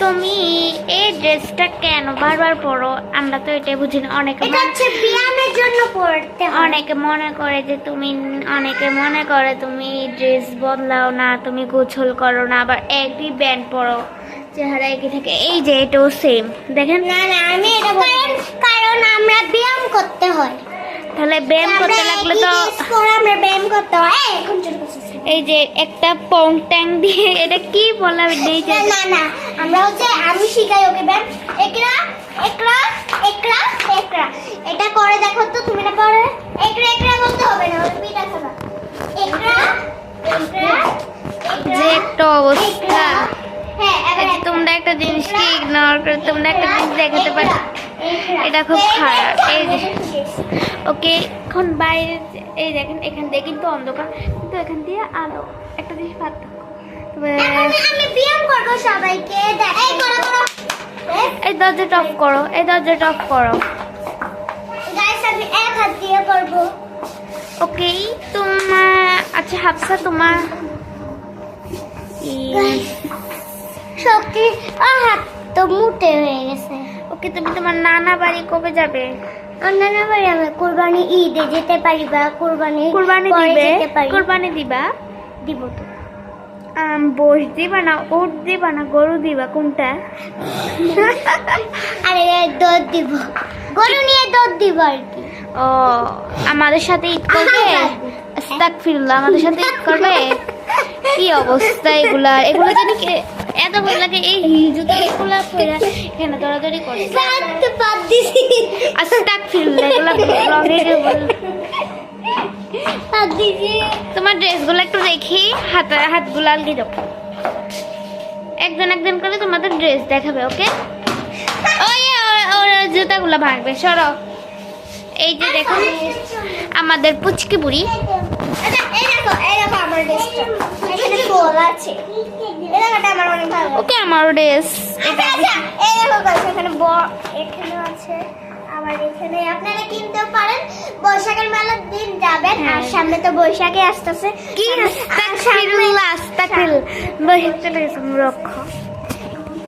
তুমি এই ড্রেসটা কেন বারবার পরো? আমরা তো এটাই বুঝি না। অনেকে ব্যায়ামের জন্য পড়তে হয়। অনেকে মনে করে যে অনেকে মনে করে তুমি ড্রেস বদলাও না, তুমি গোছল করো না, আবার একই ব্যান্ড পরো, চেহারা একই থাকে। এই যে এটাও সেম, দেখেন। না না, আমি এটা কারণ আমরা ব্যায়াম করতে হয়। তাহলে ব্যায়াম করতে লাগলে তো আমরা ব্যায়াম করতে হয়। এখন চলে এই যে একটা পং ট্যাং দিয়ে এটা কি বলা নেই যে না না, আমরা আমি শিখাই ওকে ব্যায়াম। একরা একরা একরা একরা, এটা করে দেখো তো। তুমি না পারো? একরা একরা বলতে হবে না, ওই বিটা খাবা। একরা একরা যে একটা অবস্থা। হ্যাঁ, এবার তোমরা একটা জিনিসকে ইগনোর করে তোমরা একটা জিনিস দেখাতে পারো, এটা খুব খারাপ। এই যে ওকে এখন বাইরে এই দেখেন, এখান দিয়ে কিন্তু অন্ধকার, কিন্তু এখান দিয়ে আলো। একটা জিনিস পার্থক্য। আমি ব্যায়াম করব সবাইকে দেখ। এই করো করো। এই দরজাটা অফ করো, এই দরজাটা অফ করো। গাইস, আমি এক হাত দিয়ে করব। ওকে তোমার আচ্ছা হাফসা তোমার শক্তি হাত তো মোটে হয়ে গেছে। ওকে তুমি তোমার নানা বাড়ি কবে যাবে? নানা বাড়ি আমি কুরবানি ঈদে যেতে পারি, বা কুরবানি দিবে? যেতে পারি। কুরবানি দিবা? দিব তো। বস দিবা না উট দিবা না গরু দিবা, কোনটা? আরে দুধ দিব, গরু নিয়ে দুধ দিব আর কি। ও আমাদের সাথে ঈদ করবে? আস্তাগফিরুল্লাহ, আমাদের সাথে ঈদ করবে? কি অবস্থা এগুলা জানি এত ভয় লাগে। এই জুতো এগুলা পরে এখানে দৌড়াদৌড়ি করে। বাদ দিছি। আস্তাগফিরুল্লাহ, এগুলা ব্লগে বাদ দিছি। তোমার ড্রেসগুলো একটু দেখি, হাতগুলো আলগি দাও। একজন করে তোমাদের ড্রেস দেখাবে। ওকে ওই ওর জুতাগুলো ভাঙবে, সরো। এই যে দেখো আমাদের পুচকি বুড়ি। এই দেখো আমার ড্রেসটা, এখানে ফুল আছে। এই জায়গাটা আমার অনেক ভালো লাগে। ওকে আমার ড্রেস আচ্ছা, এই দেখো গাইস, এখানে এখানে আছে, আবার এখানে আপনারা কিনতেও পারেন। বৈশাখের মেলার দিন যাবেন, আর সামনে তো বৈশাখে আসতেছে। কি আস্তাগফিরুল্লাহ, আস্তাগফিরুল্লাহ, বৈশাখ চলে গেছে, রক্ষা।